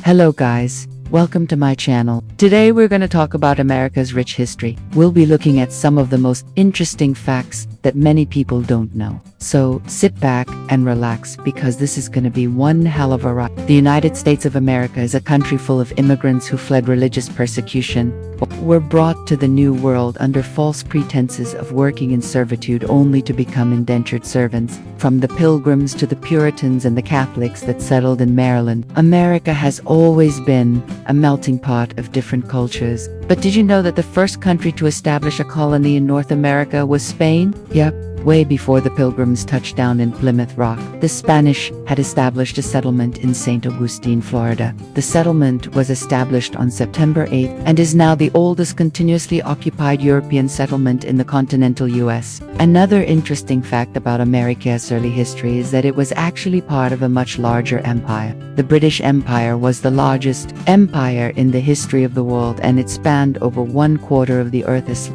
Hello guys, welcome to my channel. Today we're going to talk about America's rich history. We'll be looking at some of the most interesting facts that many people don't know. So sit back and relax because this is going to be one hell of a ride. The United States of America is a country full of immigrants who fled religious persecution, were brought to the New World under false pretenses of working in servitude only to become indentured servants. From the Pilgrims to the Puritans and the Catholics that settled in Maryland, America has always been a melting pot of different cultures. But did you know that the first country to establish a colony in North America was Spain? Yep. Way before the Pilgrims touched down in Plymouth Rock, the Spanish had established a settlement in St. Augustine, Florida. The settlement was established on September 8th and is now the oldest continuously occupied European settlement in the continental US. Another interesting fact about America's early history is that it was actually part of a much larger empire. The British Empire was the largest empire in the history of the world, and it spanned over 1/4 of the Earth's.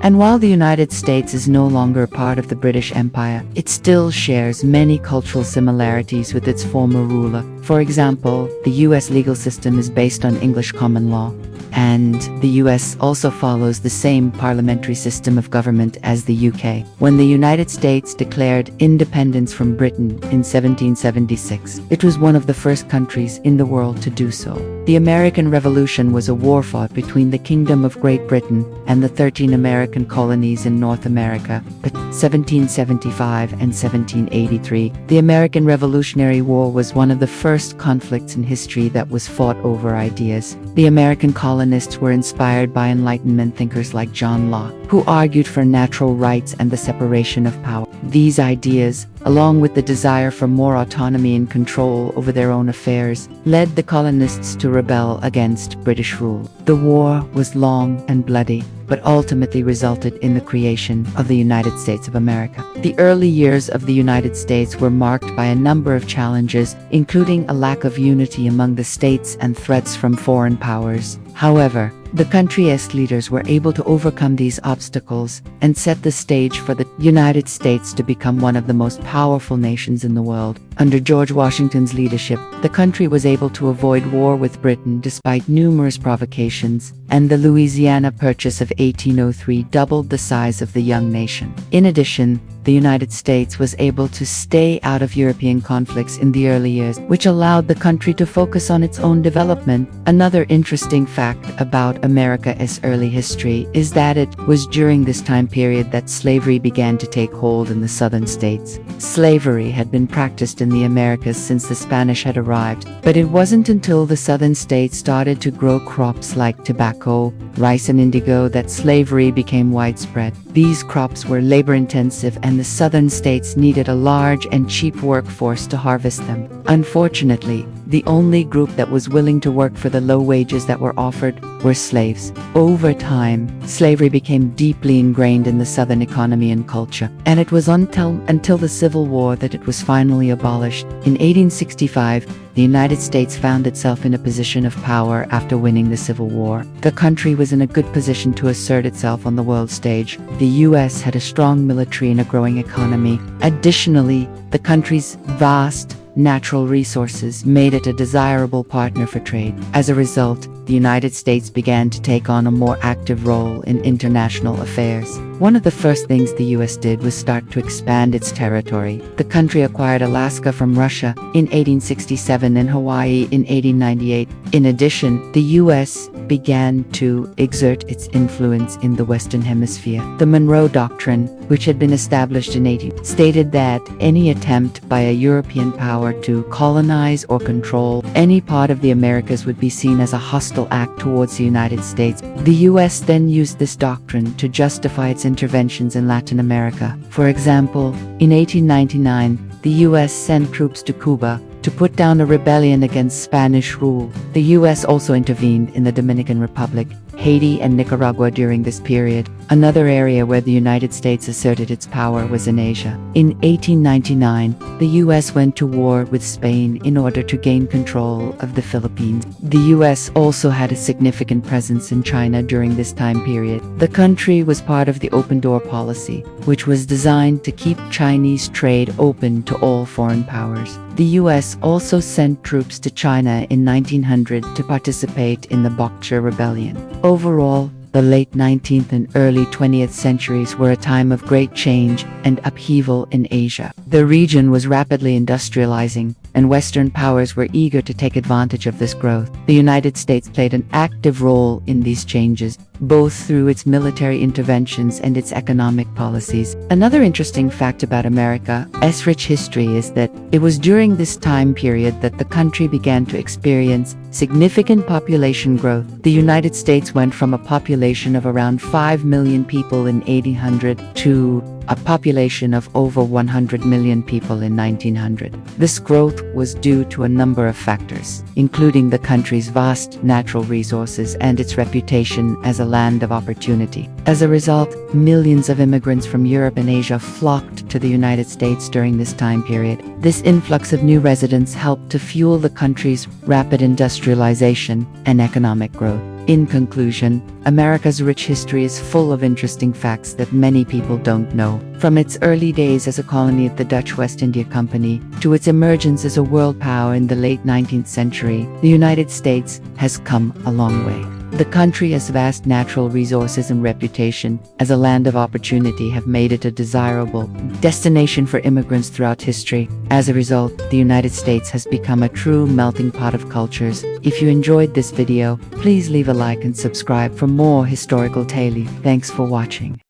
And while the United States is no longer part of the British Empire, it still shares many cultural similarities with its former ruler. For example, the US legal system is based on English common law, and the US also follows the same parliamentary system of government as the UK. When the United States declared independence from Britain in 1776, it was one of the first countries in the world to do so. The American Revolution was a war fought between the Kingdom of Great Britain and the 13 American colonies in North America, between 1775 and 1783. The American Revolutionary War was one of the first conflicts in history that was fought over ideas. The American colonists were inspired by Enlightenment thinkers like John Locke, who argued for natural rights and the separation of power. These ideas, along with the desire for more autonomy and control over their own affairs, led the colonists to rebel against British rule. The war was long and bloody, but ultimately resulted in the creation of the United States of America. The early years of the United States were marked by a number of challenges, including a lack of unity among the states and threats from foreign powers. However, the country's leaders were able to overcome these obstacles and set the stage for the United States to become one of the most powerful nations in the world. Under George Washington's leadership, the country was able to avoid war with Britain despite numerous provocations, and the Louisiana Purchase of 1803 doubled the size of the young nation. In addition, the United States was able to stay out of European conflicts in the early years, which allowed the country to focus on its own development. Another interesting fact about America's early history is that it was during this time period that slavery began to take hold in the southern states. Slavery had been practiced in the Americas since the Spanish had arrived, but it wasn't until the southern states started to grow crops like tobacco, rice, and indigo that slavery became widespread. These crops were labor-intensive, and the southern states needed a large and cheap workforce to harvest them. Unfortunately, the only group that was willing to work for the low wages that were offered were slaves. Over time, slavery became deeply ingrained in the southern economy and culture, and it was until the Civil War that it was finally abolished. In 1865, the United States found itself in a position of power after winning the Civil War. The country was in a good position to assert itself on the world stage. The US had a strong military and a growing economy. Additionally, the country's vast natural resources made it a desirable partner for trade. As a result, the United States began to take on a more active role in international affairs. One of the first things the US did was start to expand its territory. The country acquired Alaska from Russia in 1867 and Hawaii in 1898. In addition, the US began to exert its influence in the Western Hemisphere. The Monroe Doctrine, which had been established in 18, stated that any attempt by a European power to colonize or control any part of the Americas would be seen as a hostile act towards the United States. The US then used this doctrine to justify its interventions in Latin America. For example, in 1899, the US sent troops to Cuba to put down a rebellion against Spanish rule. The US also intervened in the Dominican Republic Haiti and Nicaragua during this period. Another area where the United States asserted its power was in Asia. In 1899, the US went to war with Spain in order to gain control of the Philippines. The US also had a significant presence in China during this time period. The country was part of the open door policy, which was designed to keep Chinese trade open to all foreign powers. The US also sent troops to China in 1900 to participate in the Bokcha Rebellion. Overall, the late 19th and early 20th centuries were a time of great change and upheaval in Asia. The region was rapidly industrializing, and Western powers were eager to take advantage of this growth. The United States played an active role in these changes, both through its military interventions and its economic policies. Another interesting fact about America's rich history is that it was during this time period that the country began to experience significant population growth. The United States went from a population of around 5 million people in 1800 to a population of over 100 million people in 1900. This growth was due to a number of factors, including the country's vast natural resources and its reputation as a land of opportunity. As a result, millions of immigrants from Europe and Asia flocked to the United States during this time period. This influx of new residents helped to fuel the country's rapid industrialization and economic growth. In conclusion, America's rich history is full of interesting facts that many people don't know. From its early days as a colony of the Dutch West India Company to its emergence as a world power in the late 19th century, the United States has come a long way. The country has vast natural resources and reputation as a land of opportunity have made it a desirable destination for immigrants throughout history. As a result, the United States has become a true melting pot of cultures. If you enjoyed this video, please leave a like and subscribe for more historical tale. Thanks for watching.